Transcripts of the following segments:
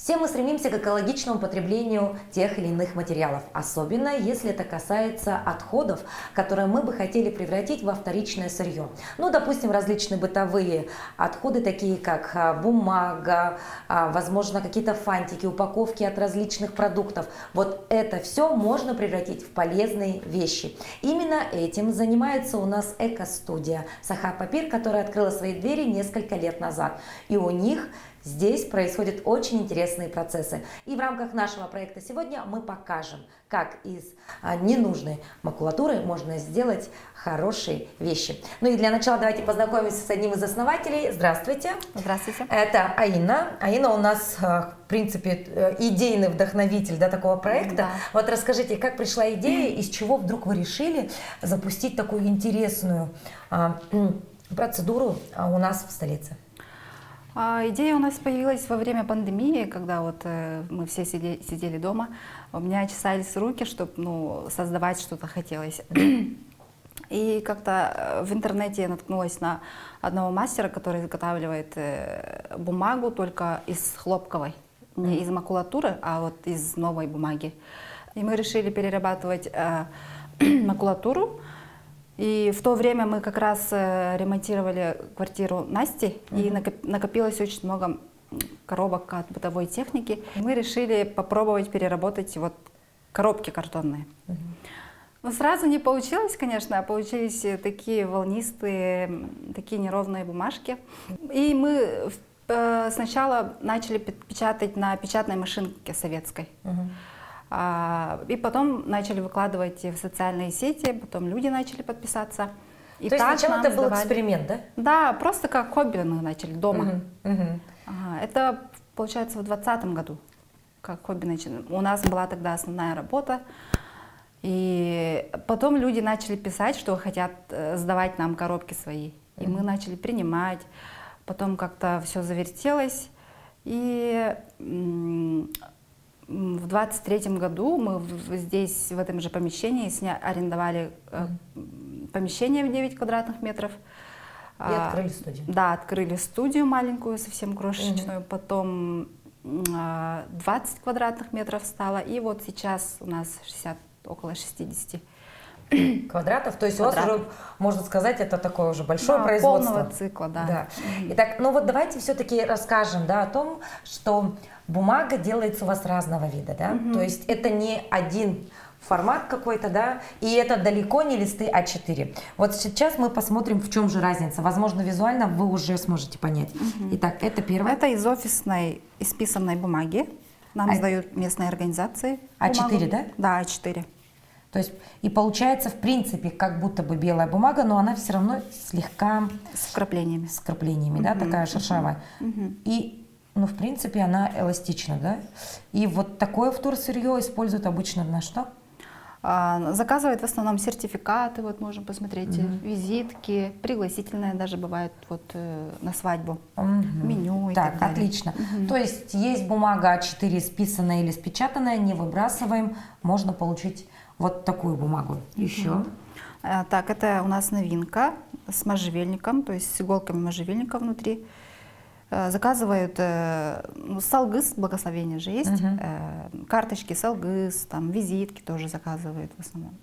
Все мы стремимся к экологичному потреблению тех или иных материалов, особенно если это касается отходов, которые мы бы хотели превратить во вторичное сырье. Ну, допустим, различные бытовые отходы, такие как бумага, возможно, какие-то фантики, упаковки от различных продуктов. Вот это все можно превратить в полезные вещи. Именно этим занимается у нас эко-студия Саха Папир, которая открыла свои двери несколько лет назад. И у них здесь происходят очень интересные процессы. И в рамках нашего проекта сегодня мы покажем, как из ненужной макулатуры можно сделать хорошие вещи. Ну и для начала давайте познакомимся с одним из основателей. Здравствуйте. Здравствуйте. Это Аина. Аина у нас, в принципе, идейный вдохновитель такого проекта. Да. Вот расскажите, как пришла идея, из чего вдруг вы решили запустить такую интересную процедуру у нас в столице? Идея у нас появилась во время пандемии, когда вот мы все сидели дома. У меня чесались руки, чтобы создавать что-то хотелось. И как-то в интернете я наткнулась на одного мастера, который изготавливает бумагу только из хлопковой. Не из макулатуры, а вот из новой бумаги. И мы решили перерабатывать макулатуру. И в то время мы как раз ремонтировали квартиру Насти, и накопилось очень много коробок от бытовой техники. И мы решили попробовать переработать вот коробки картонные. Но сразу не получилось, конечно, а получились такие волнистые, такие неровные бумажки. И мы сначала начали печатать на печатной машинке советской. И потом начали выкладывать в социальные сети, потом люди начали подписаться. И то есть сначала это был эксперимент, да? Да, просто как хобби мы начали дома. Это, получается, в 2020 году, как хобби начали. У нас была тогда основная работа. И потом люди начали писать, что хотят сдавать нам коробки свои. И мы начали принимать. Потом как-то все завертелось. И в 23-м году мы здесь, в этом же помещении, арендовали помещение в 9 квадратных метров. И открыли студию. Да, открыли студию маленькую, совсем крошечную. Потом 20 квадратных метров стало. И вот сейчас у нас около 60 квадратов, то есть у вас уже, можно сказать, это такое уже большое производство. Полного цикла, да. Итак, ну вот давайте все-таки расскажем, о том, что бумага делается у вас разного вида, да? То есть это не один формат какой-то, да, и это далеко не листы А4. Вот сейчас мы посмотрим, в чем же разница. Возможно, визуально вы уже сможете понять. Итак, это первое. Это из офисной исписанной бумаги. Нам сдают местные организации. А4, да? Да, А4. То есть, и получается, в принципе, как будто бы белая бумага, но она все равно слегка... С вкраплениями. С вкраплениями, да, такая шершавая. И, в принципе, она эластична, да? И вот такое вторсырье используют обычно на что? Заказывают в основном сертификаты, вот можем посмотреть, визитки, пригласительные даже бывают вот на свадьбу, меню и так далее. Отлично. То есть есть бумага А4 списанная или спечатанная, не выбрасываем, можно получить вот такую бумагу. Еще. Так, это у нас новинка с можжевельником, то есть с иголками можжевельника внутри. Заказывают салгыс, благословение же есть, карточки салгыс, там визитки тоже заказывают в основном.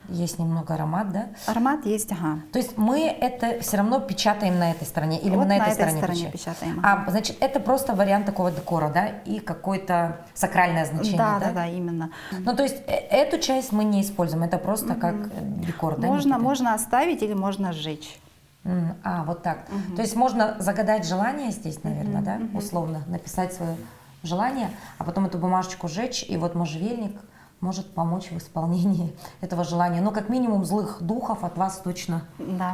Есть немного аромат, да? Аромат есть, ага. То есть мы это все равно печатаем на этой стороне, или вот мы на этой стороне печатаем. Значит, это просто вариант такого декора, да, и какое-то сакральное значение, да? Да, именно. Ну, то есть эту часть мы не используем, это просто как декор, да? Можно оставить или можно сжечь. Вот так. То есть можно загадать желание здесь, наверное, да, условно, написать свое желание, а потом эту бумажечку сжечь, и вот можжевельник может помочь в исполнении этого желания. Ну, как минимум, злых духов от вас точно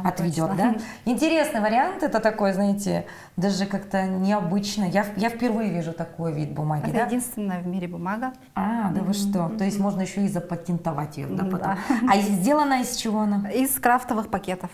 отведет, точно. да? Интересный вариант, это такой, знаете, даже как-то необычно. Я впервые вижу такой вид бумаги, это единственная в мире бумага. Да вы что? То есть можно еще и запатентовать ее, да, потом. А сделана из чего она? Из крафтовых пакетов.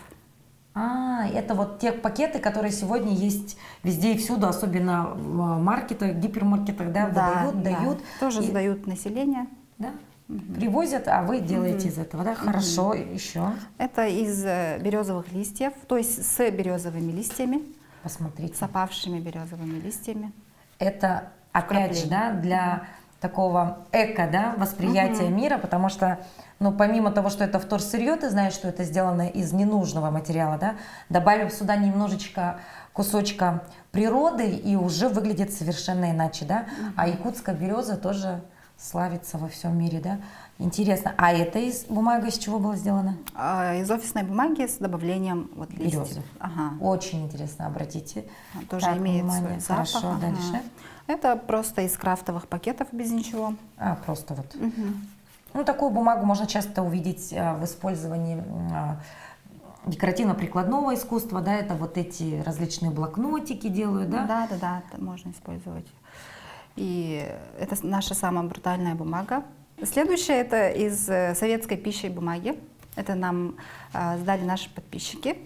Это вот те пакеты, которые сегодня есть везде и всюду, особенно в маркетах, гипермаркетах, да, дают. Тоже сдают население. Да? Привозят, а вы делаете из этого, да? Хорошо, еще. Это из березовых листьев, то есть с березовыми листьями. Посмотрите. С опавшими березовыми листьями. Это опять же, да, для такого эко, да, восприятия мира, потому что, ну, помимо того, что это вторсырье, ты знаешь, что это сделано из ненужного материала, да, добавив сюда немножечко кусочка природы, и уже выглядит совершенно иначе, да, а якутская береза тоже славится во всем мире, да. Интересно, а это из бумаги из чего было сделано? Из офисной бумаги с добавлением вот Березы. листьев. Ага. Очень интересно, обратите. Тоже Так, имеет внимание. свой запах. Хорошо, дальше. Это просто из крафтовых пакетов без ничего. Просто вот. Ну, такую бумагу можно часто увидеть в использовании декоративно-прикладного искусства, да, это вот эти различные блокнотики делают, да? Да, это можно использовать. И это наша самая брутальная бумага. Следующее это из советской пищи и бумаги. Это нам сдали наши подписчики.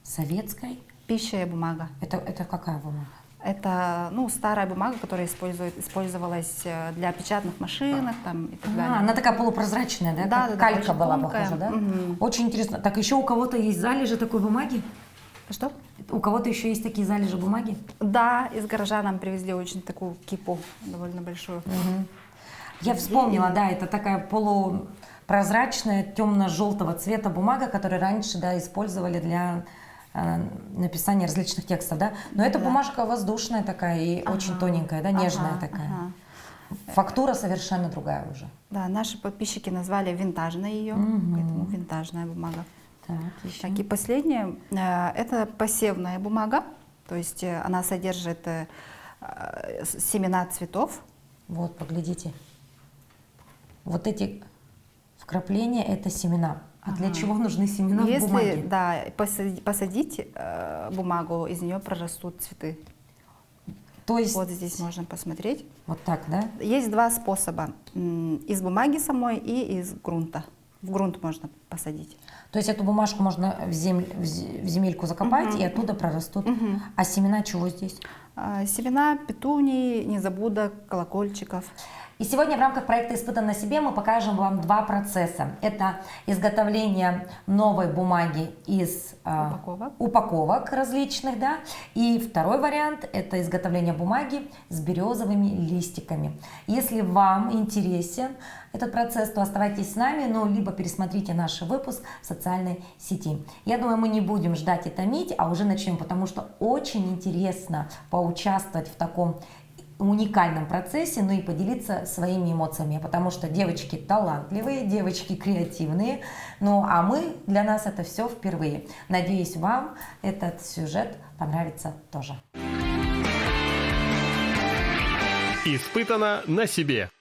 Советской? Пища и бумага. Это какая бумага? Это, ну, старая бумага, которая использовалась для печатных машинок там, и так далее. Она такая полупрозрачная, да? Да, Как да, калька очень была тонкая. похожа, да? Очень интересно. Так еще у кого-то есть залежи такой бумаги? Что? У кого-то еще есть такие залежи бумаги? Да, из гаража нам привезли очень такую кипу, довольно большую. Я вспомнила, да, это такая полупрозрачная, темно-желтого цвета бумага, которую раньше, да, использовали для написания различных текстов, да. Но эта бумажка воздушная такая и очень тоненькая, да, нежная такая. Фактура совершенно другая уже. Да, наши подписчики назвали винтажной ее, поэтому винтажная бумага. Так, и последнее, это посевная бумага, то есть она содержит семена цветов. Вот, поглядите. Вот эти вкрапления – это семена. А для чего нужны семена в бумаге? Если, да, посадить бумагу, из нее прорастут цветы. То есть… Вот здесь можно посмотреть. Вот так, да? Есть два способа. Из бумаги самой и из грунта. В грунт можно посадить. То есть эту бумажку можно в земельку закопать, и оттуда прорастут. А семена чего здесь? Семена петуний, незабудок, колокольчиков. И сегодня в рамках проекта «Испытан на себе» мы покажем вам два процесса. Это изготовление новой бумаги из упаковок различных, да, и второй вариант – это изготовление бумаги с березовыми листиками. Если вам интересен этот процесс, то оставайтесь с нами, ну, либо пересмотрите наш выпуск в социальной сети. Я думаю, мы не будем ждать и томить, а уже начнем, потому что очень интересно поучаствовать в таком уникальном процессе, ну и поделиться своими эмоциями, потому что девочки талантливые, девочки креативные, ну а для нас это все впервые. Надеюсь, вам этот сюжет понравится тоже. Испытано на себе.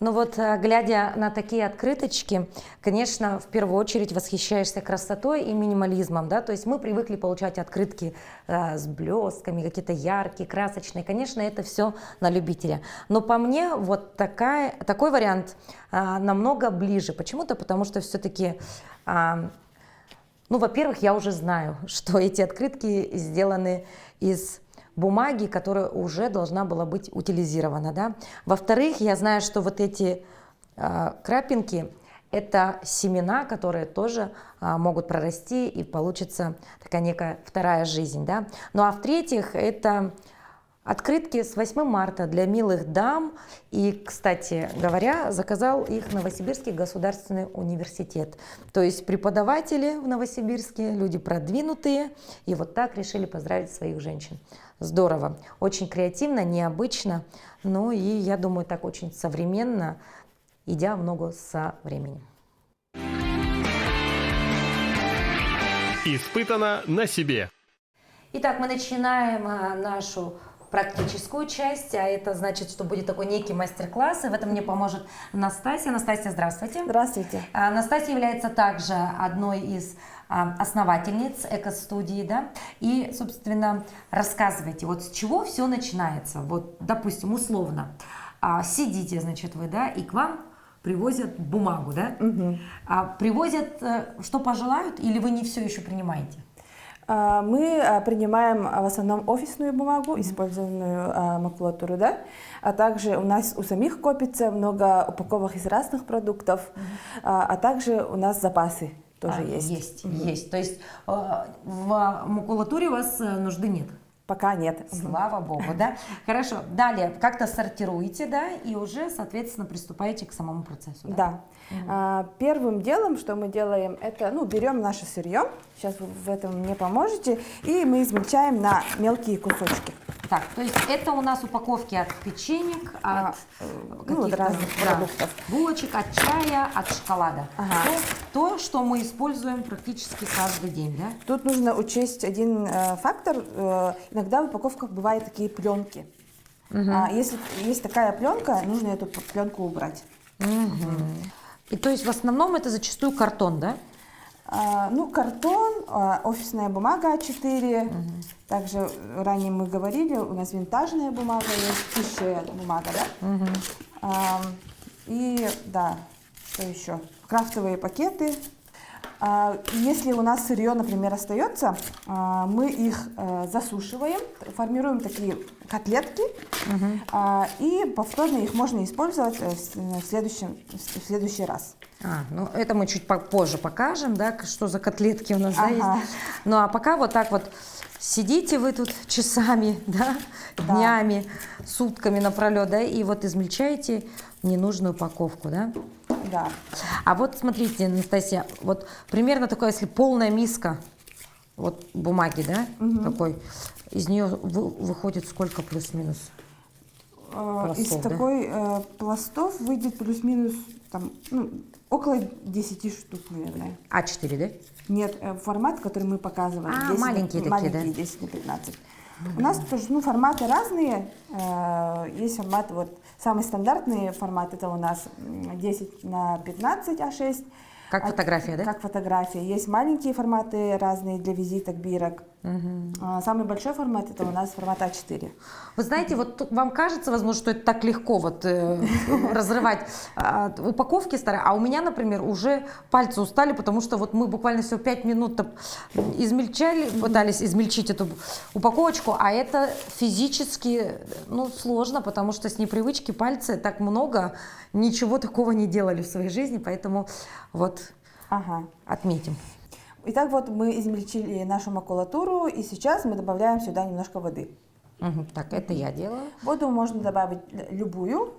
Ну вот, глядя на такие открыточки, конечно, в первую очередь восхищаешься красотой и минимализмом, да, то есть мы привыкли получать открытки с блестками, какие-то яркие, красочные, конечно, это все на любителя. Но по мне вот такой вариант намного ближе. Почему-то, потому что все-таки, ну, во-первых, я уже знаю, что эти открытки сделаны из бумаги, которая уже должна была быть утилизирована, да. Во-вторых, я знаю, что вот эти крапинки – это семена, которые тоже могут прорасти и получится такая некая вторая жизнь, да. Ну а в-третьих, это открытки с 8 марта для милых дам. И, кстати говоря, заказал их Новосибирский государственный университет. То есть преподаватели в Новосибирске, люди продвинутые, и вот так решили поздравить своих женщин. Здорово, очень креативно, необычно, ну и я думаю, так очень современно, идя в ногу со временем. Испытано на себе. Итак, мы начинаем нашу практическую часть, а это значит, что будет такой некий мастер-класс, и в этом мне поможет Настасья. Настасья, здравствуйте. Здравствуйте. Настасья является также одной из основательниц эко-студии, да, и, собственно, рассказывайте, вот с чего все начинается, вот, допустим, условно, сидите, значит, вы, да, и к вам привозят бумагу, да, привозят, что пожелают, или вы не все еще принимаете? Мы принимаем в основном офисную бумагу, использованную макулатуру, да? А также у нас у самих копится много упаковок из разных продуктов, а также у нас запасы тоже есть. Есть. То есть в макулатуре у вас нужды нет? Пока нет. Слава богу, да? Хорошо. Далее как-то сортируете, да, и уже, соответственно, приступаете к самому процессу. Да. Да. Первым делом, что мы делаем, это, берем наше сырье, сейчас вы в этом мне поможете, и мы измельчаем на мелкие кусочки. Так, то есть это у нас упаковки от печенек, от каких-то разных продуктов. булочек, от чая, от шоколада. Ага. То, что мы используем практически каждый день, да? Тут нужно учесть один фактор. Иногда в упаковках бывают такие пленки. Если есть такая пленка, нужно эту пленку убрать. И то есть в основном это зачастую картон, да? Картон, офисная бумага А4. Также ранее мы говорили, у нас винтажная бумага есть, пищевая бумага, да? И, да, что еще? Крафтовые пакеты. Если у нас сырье, например, остается, мы их засушиваем, формируем такие котлетки, и повторно их можно использовать в следующий раз. Это мы чуть попозже покажем, да, что за котлетки у нас есть. Ну а пока вот так вот сидите вы тут часами, да, днями, сутками напролет, да, и вот измельчаете ненужную упаковку, да? Да. А вот смотрите, Анастасия, вот примерно такая, если полная миска вот бумаги, да, такой, из нее выходит сколько плюс-минус? Из такой пластов выйдет плюс-минус там, около 10 штук, наверное. А4, да? Нет, формат, который мы показываем. Маленькие такие, да? 10 на 15. У нас тоже форматы разные. Есть формат, самый стандартный формат, это у нас 10 на 15 А6. Как фотография, да? Как фотография. Есть маленькие форматы разные для визиток, бирок. Самый большой формат это у нас формат А4. Вы знаете, вот вам кажется, возможно, что это так легко разрывать упаковки старые, а у меня, например, уже пальцы устали, потому что вот мы буквально всего 5 минут пытались измельчить эту упаковочку, а это физически сложно, потому что с непривычки пальцы так много, ничего такого не делали в своей жизни, поэтому отметим. Итак, мы измельчили нашу макулатуру, и сейчас мы добавляем сюда немножко воды. Так, это я делаю. Воду можно добавить любую,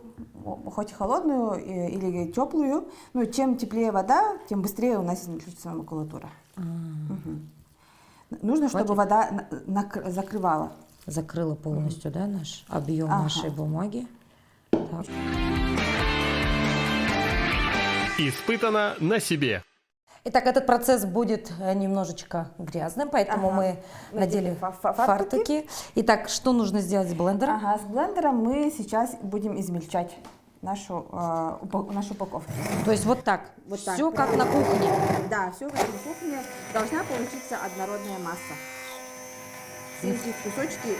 хоть холодную или теплую. Чем теплее вода, тем быстрее у нас измельчится макулатура. Нужно, чтобы вода закрывала. Закрыла полностью, да, наш объем нашей бумаги. Так. Испытано на себе. Итак, этот процесс будет немножечко грязным, поэтому мы надели фартуки. Итак, что нужно сделать с блендером? С блендером мы сейчас будем измельчать нашу упаковку. То есть вот так? Все как на кухне? Да, все как на кухне. Должна получиться однородная масса. Все эти кусочки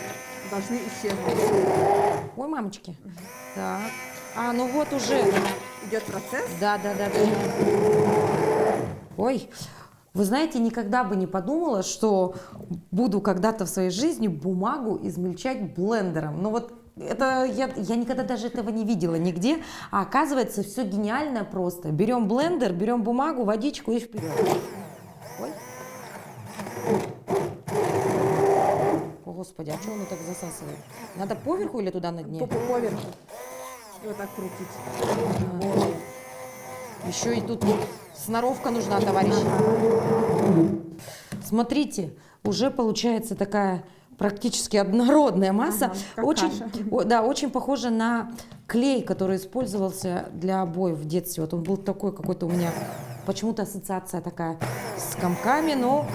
должны исчезнуть. Ой, мамочки. Так. Вот уже идет процесс. Да. Ой, вы знаете, никогда бы не подумала, что буду когда-то в своей жизни бумагу измельчать блендером. Это я никогда даже этого не видела нигде. А оказывается, все гениально просто. Берем блендер, берем бумагу, водичку и вперед. Ой. О, Господи, а что он так засасывает? Надо поверху или туда на дне? Поверху. И вот так крутить. Еще и тут сноровка нужна, товарищи. Смотрите, уже получается такая практически однородная масса. Очень похожа на клей, который использовался для обоев в детстве. Вот он был такой какой-то у меня, почему-то ассоциация такая с комками, но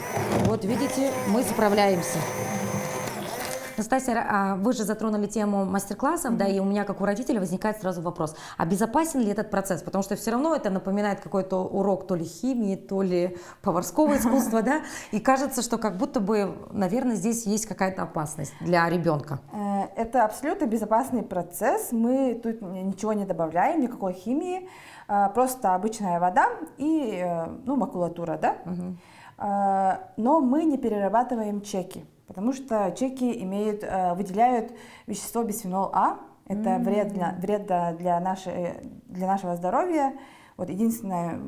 вот видите, мы справляемся. Настасья, вы же затронули тему мастер-классов, да, и у меня, как у родителя, возникает сразу вопрос, а безопасен ли этот процесс? Потому что все равно это напоминает какой-то урок то ли химии, то ли поварского искусства, да, и кажется, что как будто бы, наверное, здесь есть какая-то опасность для ребенка. Это абсолютно безопасный процесс, мы тут ничего не добавляем, никакой химии, просто обычная вода и макулатура, да, но мы не перерабатываем чеки. Потому что чеки выделяют вещество бисфенол А. Это вред для нашего здоровья. Единственное,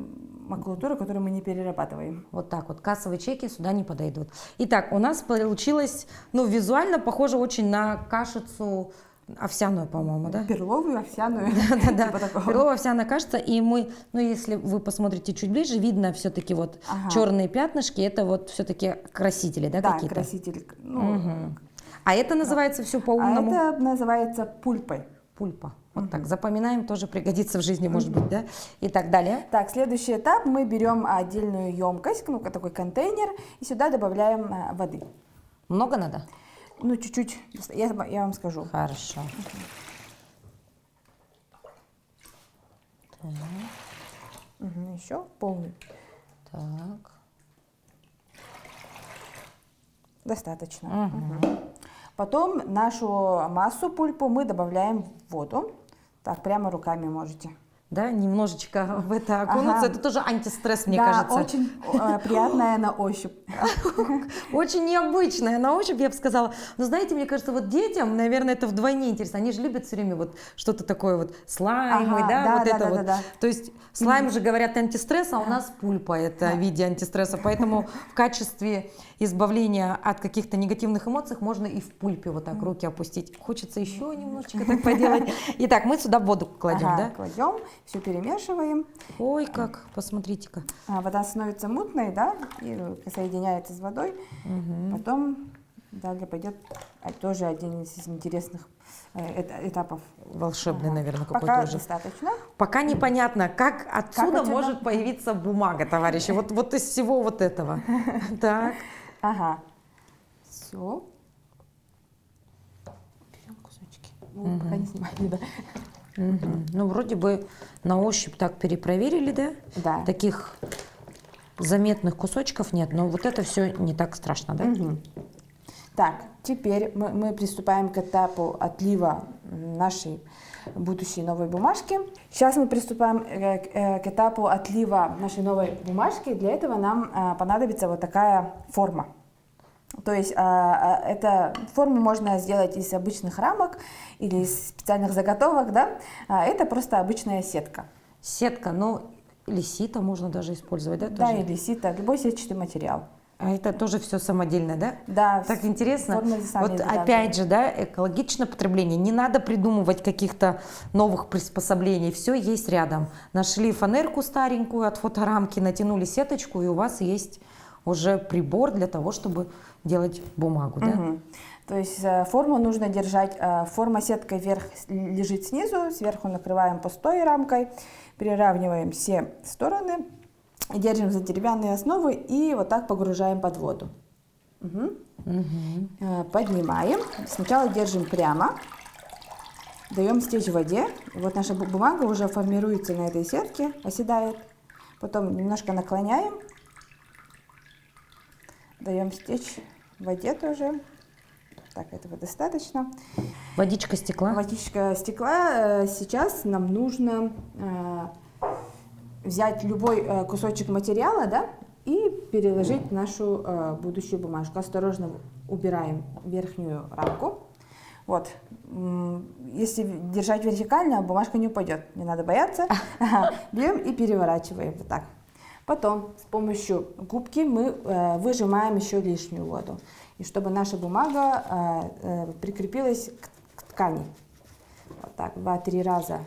макулатуру, которую мы не перерабатываем. Вот так вот, кассовые чеки сюда не подойдут. Итак, у нас получилось, ну, визуально похоже очень на кашицу овсяную, по-моему, да? Перловую, овсяную. Да-да-да, типа такого. перловая овсяная кашица, и мы, ну, если вы посмотрите чуть ближе, видно все-таки вот Ага. черные пятнышки, это вот все-таки красители, да, Да, какие-то? краситель. Ну, Мгм. А это называется все а по-умному? это называется пульпой. Пульпа. Вот так, запоминаем, тоже пригодится в жизни, может быть, да? И так далее. Так, следующий этап. Мы берем отдельную емкость, ну, такой контейнер, и сюда добавляем воды. Много надо? Ну, чуть-чуть, я вам скажу. Хорошо. Еще полный. Так. Достаточно. Мгм. Потом нашу массу пульпу мы добавляем в воду. Так, прямо руками можете. Да, немножечко в это окунуться. Ага. Это тоже антистресс, мне Да, кажется. очень приятная на ощупь. Очень необычная на ощупь, я бы сказала. Но знаете, мне кажется, вот детям, наверное, это вдвойне интересно. Они же любят все время вот что-то такое вот слаймовый, Ага, да, да, вот да, это да, вот. да, да. То есть слайм же говорят антистресс, а у нас пульпа это в виде антистресса. Поэтому в качестве избавления от каких-то негативных эмоций можно и в пульпе вот так руки опустить. Хочется еще немножечко так поделать. Итак, мы сюда воду кладем, Ага, да? кладем, все перемешиваем. Ой, как, посмотрите-ка. Вода становится мутной, да, и соединяется с водой. Потом далее пойдет тоже один из интересных этапов. Волшебный, наверное, Пока какой-то уже. достаточно. Пока непонятно, как отсюда отсюда? может появиться бумага, товарищи. Вот из всего вот этого. Так. Ага. Все. Берем кусочки. Ну, пока не снимали, да. Мгм. Ну, вроде бы на ощупь так перепроверили, да? Да. Таких заметных кусочков нет, но вот это все не так страшно, да? Так, теперь мы приступаем к этапу отлива нашей будущей новой бумажки. Сейчас мы приступаем к этапу отлива нашей новой бумажки. Для этого нам понадобится вот такая форма. То есть эту форму можно сделать из обычных рамок или из специальных заготовок, да? Это просто обычная сетка. Сетка, ну, или сито можно даже использовать, да? Да, тоже? или сито, любой сетчатый материал. А это тоже все самодельное, да? Да, Так интересно. формы сами Вот изготавливаем. опять же, да, экологичное потребление. Не надо придумывать каких-то новых приспособлений. Все есть рядом. Нашли фанерку старенькую от фоторамки, натянули сеточку, и у вас есть уже прибор для того, чтобы делать бумагу, да? Мгм. То есть форму нужно держать, форма сеткой вверх лежит снизу, сверху накрываем пустой рамкой, приравниваем все стороны, держим за деревянные основы и вот так погружаем под воду. Поднимаем, сначала держим прямо, даем стечь в воде, и вот наша бумага уже формируется на этой сетке, оседает, потом немножко наклоняем, даем стечь в воде тоже. Так, этого достаточно. Водичка стекла. Водичка стекла. Сейчас нам нужно взять любой кусочек материала, да, и переложить в нашу будущую бумажку. Осторожно убираем верхнюю рамку. Вот. Если держать вертикально, бумажка не упадет. Не надо бояться. Берем и переворачиваем вот так. Потом с помощью губки мы выжимаем еще лишнюю воду. И чтобы наша бумага прикрепилась к ткани. Вот так, 2-3 раза.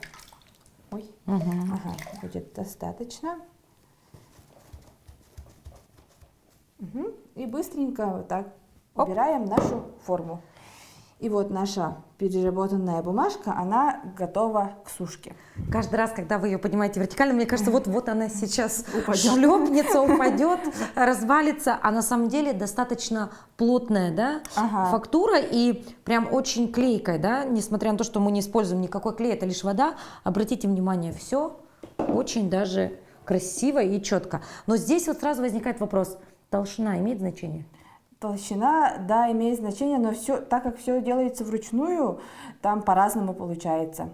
Ой. Ага, будет достаточно. И быстренько вот так убираем нашу форму. И вот наша переработанная бумажка, она готова к сушке. Каждый раз, когда вы ее поднимаете вертикально, мне кажется, вот она сейчас шлепнется, упадет, развалится, а на самом деле достаточно плотная, да, Ага. фактура и прям очень клейкая, да, несмотря на то, что мы не используем никакой клей, это лишь вода. Обратите внимание, все очень даже красиво и четко. Но здесь вот сразу возникает вопрос: толщина имеет значение? Толщина, да, имеет значение, но все, так как все делается вручную, там по-разному получается.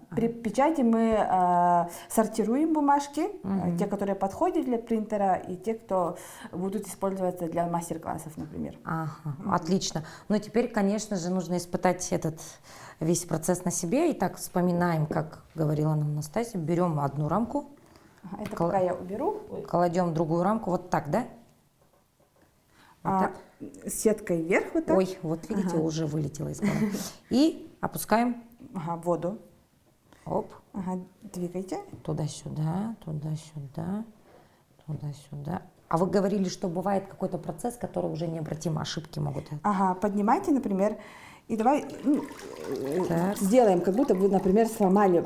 При печати мы сортируем бумажки, те, которые подходят для принтера, и те, кто будут использоваться для мастер-классов, например. Ага, отлично. Ну теперь, конечно же, нужно испытать этот весь процесс на себе. Итак, вспоминаем, как говорила нам Настасья, берем одну рамку, Ага, это Кла- пока я уберу. Кладем в другую рамку. Вот так, да? Вот так. Сеткой вверх вот так. Ой, вот видите, уже вылетело из головы. И опускаем. Ага, воду. Оп. Ага, двигайте. Туда-сюда, туда-сюда, туда-сюда. А вы говорили, что бывает какой-то процесс, который уже необратим, ошибки могут. Ага, поднимайте, например, и давай Так. сделаем, как будто вы, например, сломали,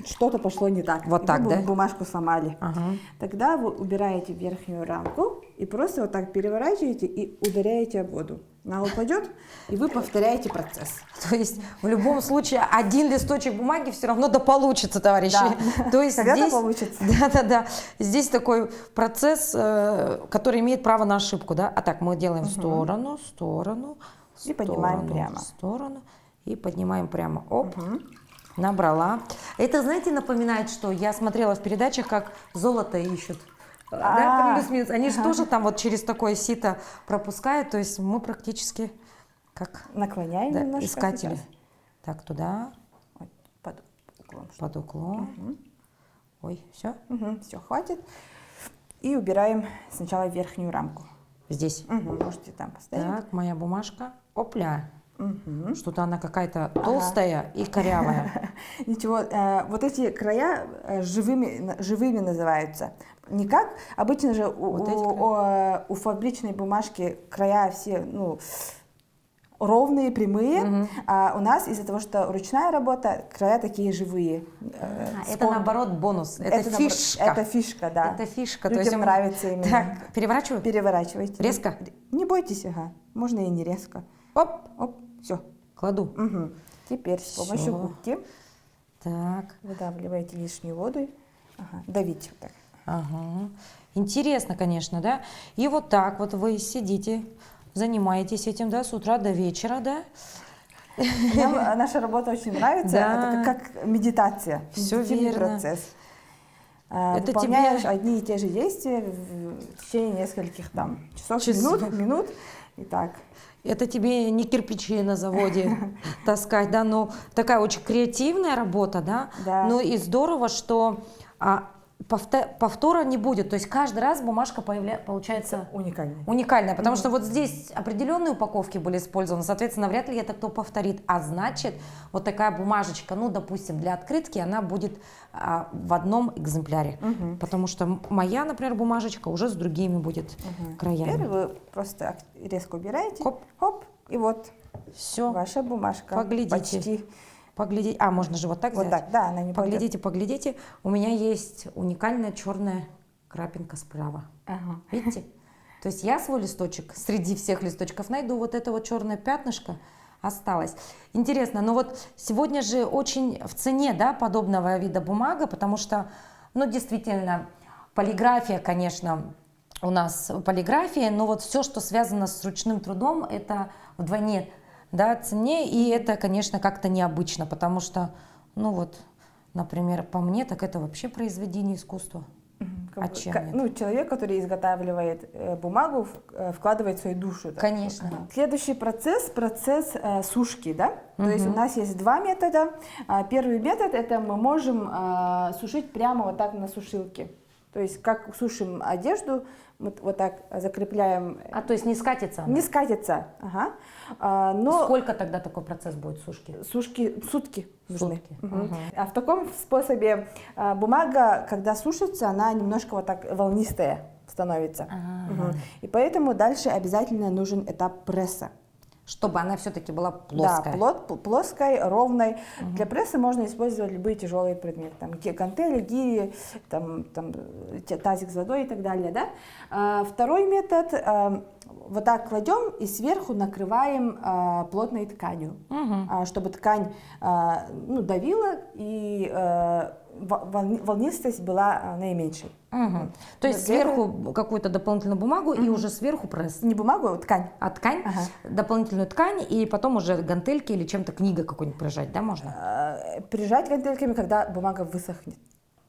что-то пошло не так. Вот И так, вы да? бумажку сломали. Ага. Тогда вы убираете верхнюю рамку и просто вот так переворачиваете и ударяете об воду. Она упадет, и вы повторяете процесс. То есть в любом случае один листочек бумаги все равно да получится, товарищи. Да. То есть Когда-то здесь, получится. Да. Здесь такой процесс, который имеет право на ошибку, да. А так мы делаем в сторону, И поднимаем сторону, прямо. в сторону и поднимаем прямо. Оп. Набрала. Это, знаете, напоминает, что я смотрела в передачах, как золото ищут. Да, плюс-минус. Они же тоже там вот через такое сито пропускают. То есть мы практически как Наклоняем немножко. искатели. сейчас. Так, туда, Вот, под углом. под углом. Ой, все? Все, хватит. И убираем сначала верхнюю рамку. Здесь. Можете там поставить. Так, моя бумажка. Опля. Что-то она какая-то толстая и корявая. Ничего, вот эти края живыми называются. Не как обычно же Вот эти у фабричной бумажки края все ровные, прямые, а у нас из-за того, что ручная работа, края такие живые. Это наоборот бонус. Это фишка. Это фишка, да. Это фишка. Людям нравится именно. Так, переворачиваю. Переворачивайте. Резко? Не бойтесь, ага. Можно и не резко. Оп, Оп, все. кладу. Теперь с помощью Всё. губки Так, выдавливаете лишнюю воду. Ага. Давите вот так. ага. Интересно, конечно, да? И вот так вот вы сидите, занимаетесь этим, да, с утра до вечера, да? Нам наша работа очень нравится. Да. Это как медитация. Всё медитативный верно. процесс. Это Выполняешь тебе- одни и те же действия в течение нескольких там часов, Часов. минут. И так. Это тебе не кирпичи на заводе таскать, да, но такая очень креативная работа, да, Да. ну и здорово, что повтора не будет, то есть каждый раз бумажка получается Уникально. уникальная, потому что вот здесь определенные упаковки были использованы, соответственно, вряд ли это кто повторит, а значит, вот такая бумажечка, ну, допустим, для открытки, она будет в одном экземпляре, потому что моя, например, бумажечка уже с другими будет краями. Теперь вы просто резко убираете. Хоп. Хоп. И вот Все. ваша бумажка. Поглядите. Почти. Поглядите. А, можно же вот так Вот взять? так, да, она не Поглядите, поглядите. У меня есть уникальная черная крапинка справа. Ага. Видите? То есть я свой листочек среди всех листочков найду, вот это вот черное пятнышко осталось. Интересно, но вот сегодня же очень в цене, да, подобного вида бумага, потому что, ну, действительно, полиграфия, конечно, у нас полиграфия, но вот все, что связано с ручным трудом, это вдвойне, да, цене, и это, конечно, как-то необычно, потому что, ну вот, например, по мне, так это вообще произведение искусства. А чем это? Ну, человек, который изготавливает бумагу, вкладывает свою душу. Да? Конечно. Ага. Следующий процесс сушки, да? То есть у нас есть два метода. Первый метод — это мы можем сушить прямо вот так на сушилке. То есть как сушим одежду, мы вот так закрепляем. А то есть не скатится она? Не скатится. Ага. Но Сколько тогда такой процесс будет сушки? сушки сутки нужны. Сутки. Мгм. А в таком способе бумага, когда сушится, она немножко вот так волнистая становится. Мгм. И поэтому дальше обязательно нужен этап пресса. Чтобы она все-таки была плоская. Да, плоской, ровной. Для пресса можно использовать любые тяжелые предметы. Там гантели, гири, там, тазик с водой и так далее. Да? Второй метод. Вот так кладем и сверху накрываем плотной тканью, чтобы ткань давила и волнистость была наименьшей. То есть Для этого- сверху какую-то дополнительную бумагу и уже сверху пресс. Не бумагу, а ткань. А ткань, Ага. дополнительную ткань, и потом уже гантельки или чем-то книга какой-нибудь прижать, да, можно? Прижать гантельками, когда бумага высохнет.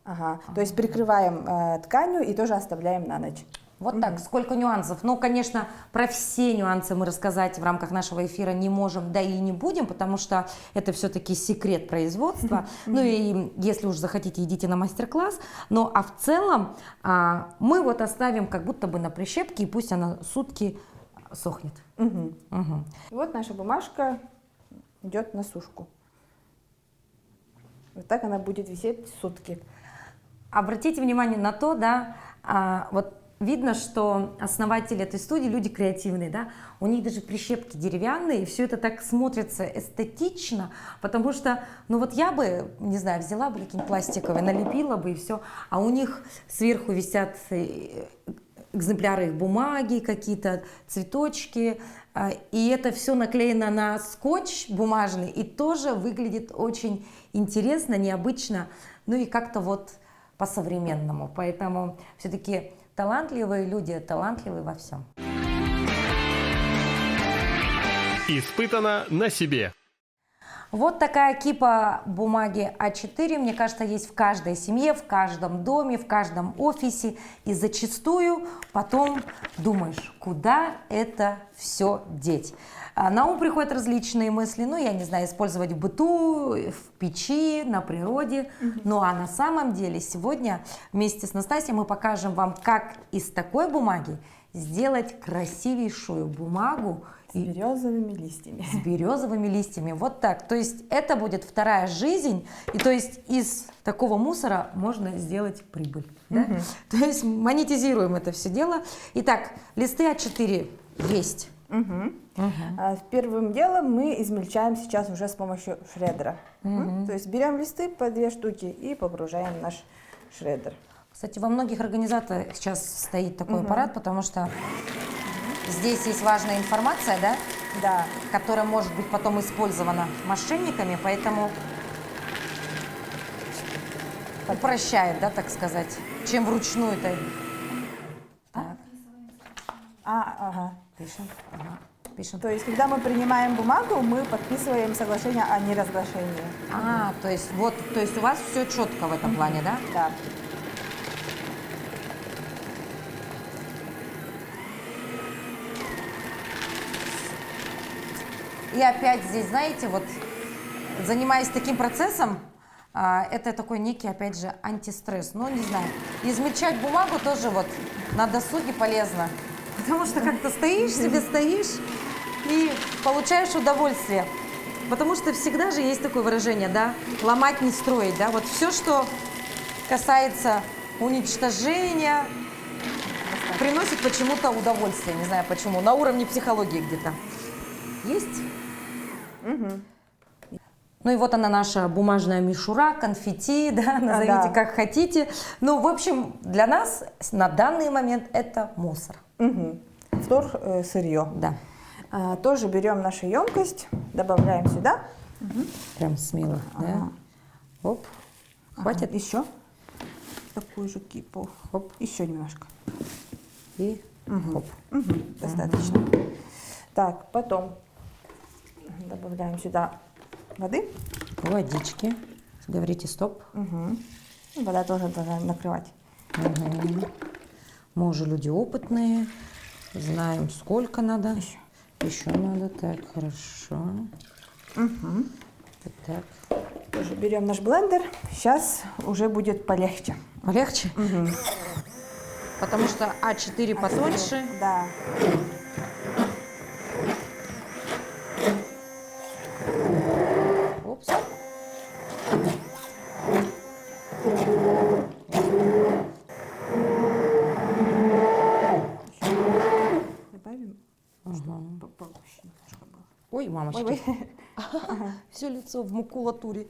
Ага. То есть прикрываем тканью и тоже оставляем на ночь. Вот так, сколько нюансов. Ну, конечно, про все нюансы мы рассказать в рамках нашего эфира не можем, да и не будем, потому что это все-таки секрет производства. Ну и если уж захотите, идите на мастер-класс. Ну, а в целом мы вот оставим как будто бы на прищепке, и пусть она сутки сохнет. И вот наша бумажка идет на сушку. Вот так она будет висеть сутки. Обратите внимание на то, да, вот видно, что основатели этой студии люди креативные, да, у них даже прищепки деревянные, и все это так смотрится эстетично, потому что, ну вот я бы, не знаю, взяла бы какие-нибудь пластиковые, налепила бы и все, а у них сверху висят экземпляры их бумаги, какие-то цветочки, и это все наклеено на скотч бумажный, и тоже выглядит очень интересно, необычно, ну и как-то вот по-современному. Поэтому все-таки талантливые люди, талантливые во всем. Испытано на себе. Вот такая кипа бумаги А4, мне кажется, есть в каждой семье, в каждом доме, в каждом офисе. И зачастую потом думаешь, куда это все деть. На ум приходят различные мысли, ну, я не знаю, использовать в быту, в печи, на природе. Ну, а на самом деле сегодня вместе с Настасьей мы покажем вам, как из такой бумаги сделать красивейшую бумагу, С березовыми листьями. с березовыми листьями. Вот так. То есть это будет вторая жизнь. И то есть из такого мусора можно сделать прибыль. Да? То есть монетизируем это все дело. Итак, листы А4 есть. Первым делом мы измельчаем сейчас уже с помощью шредера. То есть берем листы по 2 штуки и погружаем в наш шредер. Кстати, во многих организаторах сейчас стоит такой аппарат, потому что здесь есть важная информация, да? Да. Которая может быть потом использована мошенниками, поэтому упрощает, да, так сказать, чем вручную-то. Так, Ага. пишем. Ага, пишем. То есть, когда мы принимаем бумагу, мы подписываем соглашение о неразглашении. То есть вот, то есть у вас все четко в этом плане, да? Да. И опять здесь, знаете, вот занимаясь таким процессом, это такой некий, опять же, антистресс. Ну, не знаю, измельчать бумагу тоже вот на досуге полезно. Потому что как-то стоишь себе, стоишь и получаешь удовольствие. Потому что всегда же есть такое выражение, да, ломать не строить, да. Вот все, что касается уничтожения, приносит почему-то удовольствие, не знаю почему, на уровне психологии где-то. Есть? Ну и вот она, наша бумажная мишура, конфетти, да, назовите да. как хотите. Ну, в общем, для нас на данный момент это мусор. Втор сырье. Да. Тоже берем нашу емкость, добавляем сюда. Прям смело, да? Оп. Хватит? Еще такую же кипу. Хоп. Еще немножко. И хоп. Достаточно. Так, потом добавляем сюда воды. Водички. Говорите стоп. Вода тоже должна накрывать. Мы уже люди опытные, знаем, сколько надо. Еще надо. Так, хорошо. Так. Тоже берем наш блендер. Сейчас уже будет полегче. Полегче? Потому что А4 потоньше. Да. Опс. Добавим, чтобы погуще немножко было. Ой, мамочки. Ой. Все лицо в макулатуре.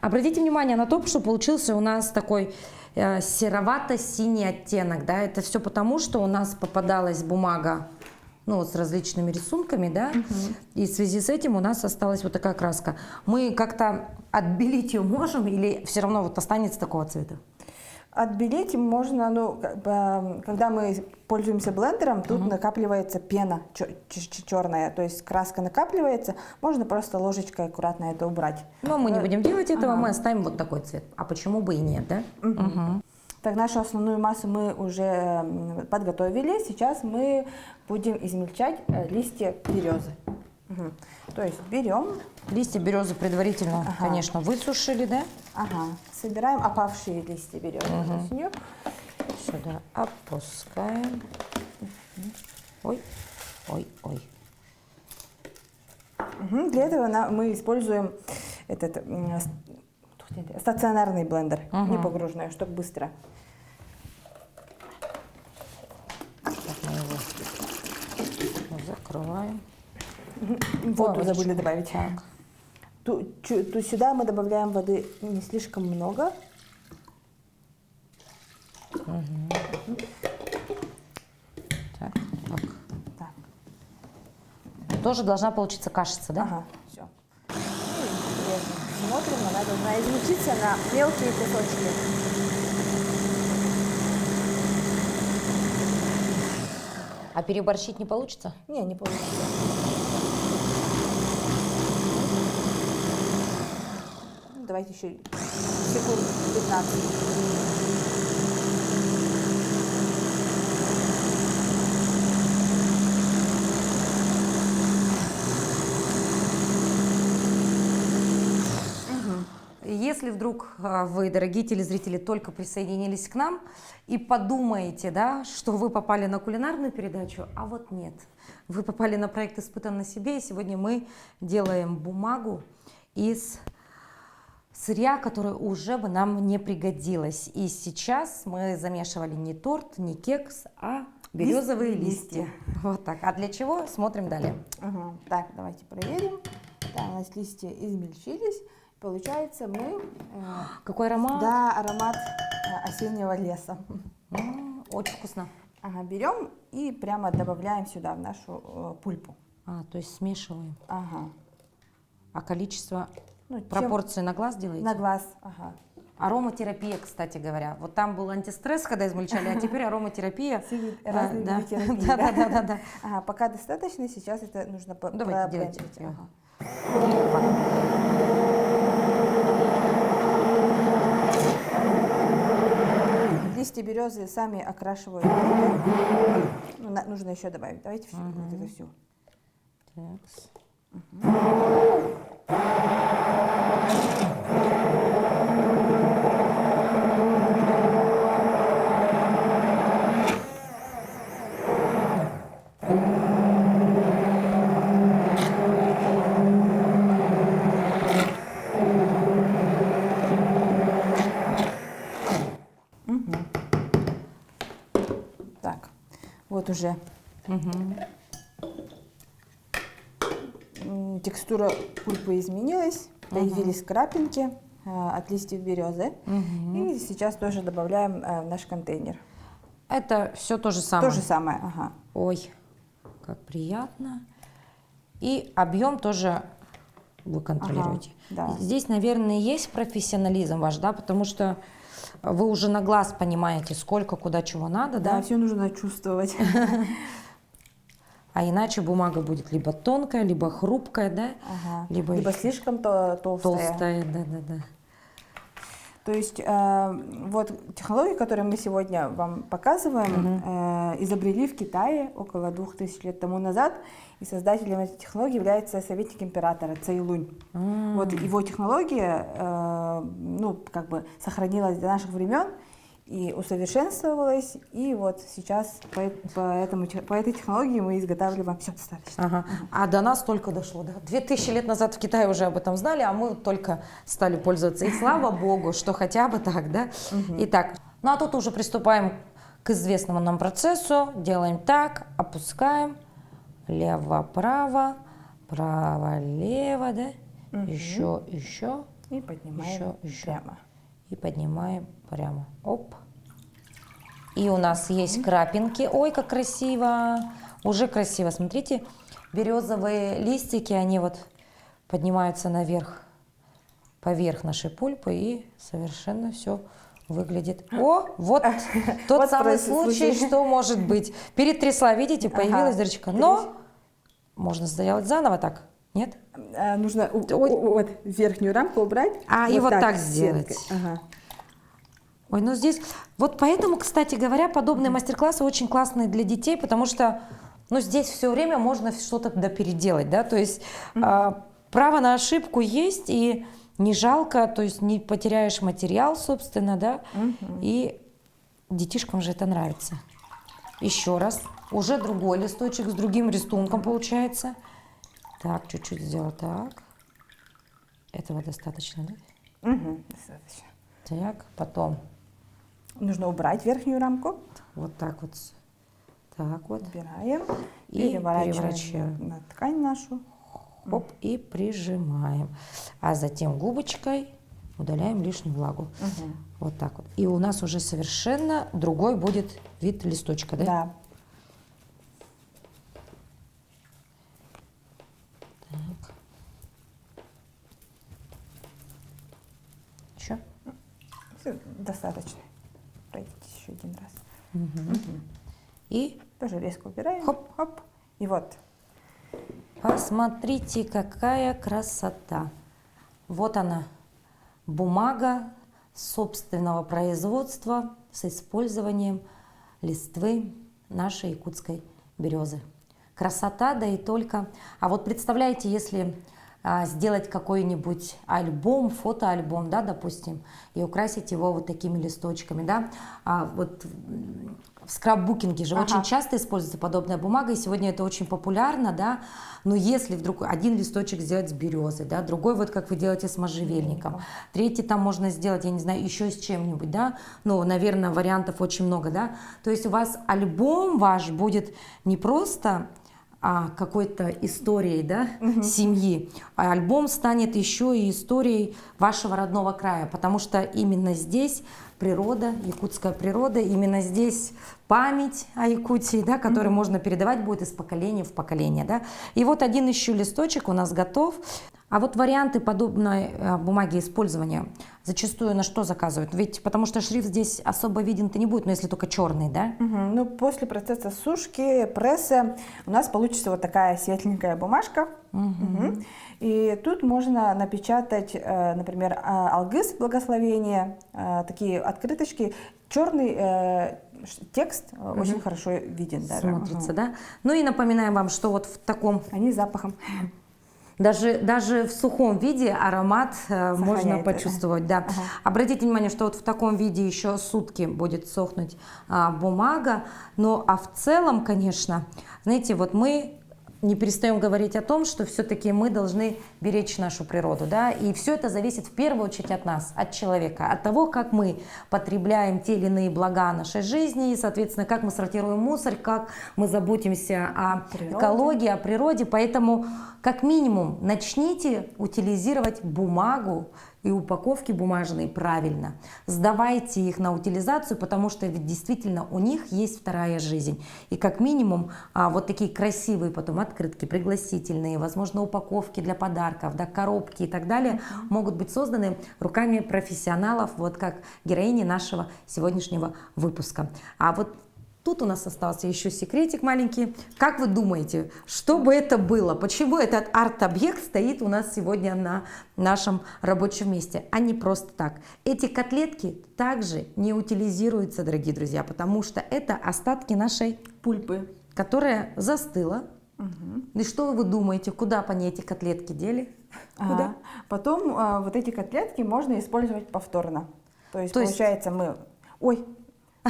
Обратите внимание на то, что получился у нас такой серовато-синий оттенок. Да? Это все потому, что у нас попадалась бумага ну, вот с различными рисунками, да, и в связи с этим у нас осталась вот такая краска. Мы как-то отбелить ее можем или все равно вот останется такого цвета? Отбелить можно, ну, когда мы пользуемся блендером, тут накапливается пена черная, то есть краска накапливается, можно просто ложечкой аккуратно это убрать. Но мы не будем делать этого, мы оставим вот такой цвет. А почему бы и нет, да? Так, нашу основную массу мы уже подготовили, сейчас мы будем измельчать листья березы. То есть берем, Листья березы предварительно, конечно, высушили, да? собираем опавшие листья березы осенью. Сюда опускаем. Ой, ой, ой. Для этого мы используем этот стационарный блендер, не погружной, чтобы быстро. Так, мы его закрываем. Воду забыли добавить. Так. Сюда мы добавляем воды не слишком много. Так, так. Так. Тоже должна получиться кашица, да? Ага, все. Смотрим, она должна измельчиться на мелкие кусочки. А переборщить не получится? Не получится. Ну, давайте еще секунд 15. Если вдруг вы, дорогие телезрители, только присоединились к нам и подумаете, да, что вы попали на кулинарную передачу, а вот нет. Вы попали на проект «Испытан на себе», и сегодня мы делаем бумагу из сырья, которое уже бы нам не пригодилось. И сейчас мы замешивали не торт, не кекс, а березовые листья. Вот так. А для чего? Смотрим далее. Так, давайте проверим. Да, у нас листья измельчились. Получается, мы... Какой аромат? Да, аромат осеннего леса. Очень вкусно. Берем и прямо добавляем сюда, в нашу пульпу. То есть смешиваем. Ага. А количество, Ну, пропорции на глаз делаете? На глаз, ага. Ароматерапия, кстати говоря. Вот там был антистресс, когда измельчали, а теперь ароматерапия. Разные Да, терапии, да. Ага, пока достаточно, сейчас это нужно Давайте делайте. проблендить. Ага. Листья березы сами окрашивают. Ну, нужно еще добавить. Давайте вот это все. Такс. Так, вот уже текстура пульпы изменилась, появились крапинки от листьев березы. И сейчас тоже добавляем в наш контейнер. Это все то же самое? То же самое, ага. Ой, как приятно. И объем тоже вы контролируете. Ага, да. Здесь, наверное, есть профессионализм ваш, да, потому что вы уже на глаз понимаете, сколько, куда, чего надо, да? Да, все нужно чувствовать. А иначе бумага будет либо тонкая, либо хрупкая, да? Ага. Либо слишком толстая. да. То есть вот технологии, которые мы сегодня вам показываем, изобрели в Китае около 2000 лет тому назад. И создателем этой технологии является советник императора Цэйлунь. Вот его технология сохранилась до наших времен и усовершенствовалась. И вот сейчас по этой технологии мы изготавливаем все достаточно. Ага. А до нас только дошло, да? 2000 лет назад в Китае уже об этом знали, а мы только стали пользоваться. И слава богу, что хотя бы так, да? Итак, ну а тут уже приступаем к известному нам процессу. Делаем так, опускаем. Лево-право, право-лево, да? Еще. И поднимаем прямо. И поднимаем прямо. Оп. И у нас есть крапинки. Ой, как красиво. Уже красиво. Смотрите, березовые листики, они вот поднимаются наверх, поверх нашей пульпы, и совершенно все выглядит. О, вот тот Вот самый случай. случай, что может быть. Перетрясла, видите, появилась Ага. дырочка. Но можно сделать заново так, нет? Нужно Ой. вот верхнюю рамку убрать. И вот так стенкой. сделать. Ага. Ой, ну здесь, вот поэтому, кстати говоря, подобные мастер-классы очень классные для детей, потому что, ну, здесь все время можно что-то переделать, да, то есть право на ошибку есть, и не жалко, то есть не потеряешь материал, собственно, да, и детишкам же это нравится. Еще раз, уже другой листочек с другим рисунком получается. Так, чуть-чуть сделал так. Этого достаточно, да? Достаточно. Так, потом Нужно убрать верхнюю рамку. вот так вот, так вот, Убираем. И переворачиваем. На ткань нашу. хоп, и прижимаем. А затем губочкой удаляем лишнюю влагу. Вот так вот. И у нас уже совершенно другой будет вид листочка, да? Да. Так. Еще? Всё, достаточно. Пройдите еще один раз. И Тоже резко убираем. Хоп. Хоп. И вот. посмотрите, какая красота. Вот она, бумага собственного производства с использованием листвы нашей якутской березы. Красота, да и только. А вот представляете, если сделать какой-нибудь альбом, фотоальбом, да, допустим, и украсить его вот такими листочками, да, вот в скраббукинге же очень часто используется подобная бумага, и сегодня это очень популярно, да, но если вдруг один листочек сделать с березы, да, другой вот как вы делаете с можжевельником, третий там можно сделать, я не знаю, еще с чем-нибудь, да, ну, наверное, вариантов очень много, да, то есть у вас альбом ваш будет не просто какой-то историей, да, семьи, а альбом станет еще и историей вашего родного края, потому что именно здесь природа, якутская природа, именно здесь память о Якутии, да, которую можно передавать будет из поколения в поколение, да. И вот один еще листочек у нас готов. А вот варианты подобной бумаги использования зачастую на что заказывают? Ведь потому что шрифт здесь особо виден-то не будет, но если только черный, да? Ну, после процесса сушки, пресса у нас получится вот такая светленькая бумажка. И тут можно напечатать, например, алгыс, благословение, такие открыточки. Черный текст очень хорошо виден даже. Смотрится, да? Ну и напоминаем вам, что вот в таком... Они с запахом. Даже в сухом виде аромат можно почувствовать, да. Обратите внимание, что вот в таком виде еще сутки будет сохнуть бумага. Но в целом, конечно, знаете, вот мы не перестаем говорить о том, что все-таки мы должны беречь нашу природу, да, и все это зависит в первую очередь от нас, от человека, от того, как мы потребляем те или иные блага нашей жизни, и, соответственно, как мы сортируем мусор, как мы заботимся о экологии, о природе, поэтому, как минимум, начните утилизировать бумагу и упаковки бумажные правильно. Сдавайте их на утилизацию, потому что ведь действительно у них есть вторая жизнь. И как минимум вот такие красивые потом открытки, пригласительные, возможно, упаковки для подарков, да, коробки и так далее могут быть созданы руками профессионалов, вот как героини нашего сегодняшнего выпуска. А вот тут у нас остался еще секретик маленький. Как вы думаете, что бы это было? Почему этот арт-объект стоит у нас сегодня на нашем рабочем месте, а не просто так? Эти котлетки также не утилизируются, дорогие друзья, потому что это остатки нашей пульпы, которая застыла. И что вы думаете, куда по ней эти котлетки дели? Куда? Потом вот эти котлетки можно использовать повторно. То есть получается мы... Ой,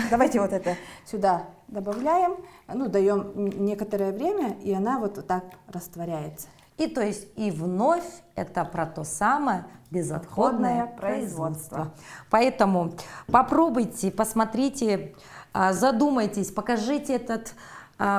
давайте вот это сюда добавляем, ну, даем некоторое время, и она вот так растворяется. И то есть и вновь это про то самое безотходное производство. Поэтому попробуйте, посмотрите, задумайтесь, покажите этот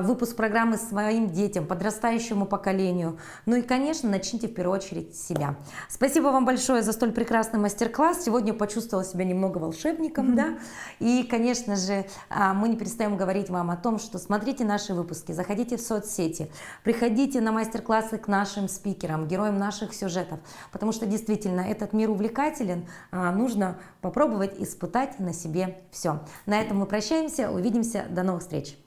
выпуск программы своим детям, подрастающему поколению. Ну и, конечно, начните в первую очередь с себя. Спасибо вам большое за столь прекрасный мастер-класс. Сегодня почувствовала себя немного волшебником, да. И, конечно же, мы не перестаем говорить вам о том, что смотрите наши выпуски, заходите в соцсети, приходите на мастер-классы к нашим спикерам, героям наших сюжетов, потому что действительно этот мир увлекателен, нужно попробовать испытать на себе все. На этом мы прощаемся, увидимся, до новых встреч.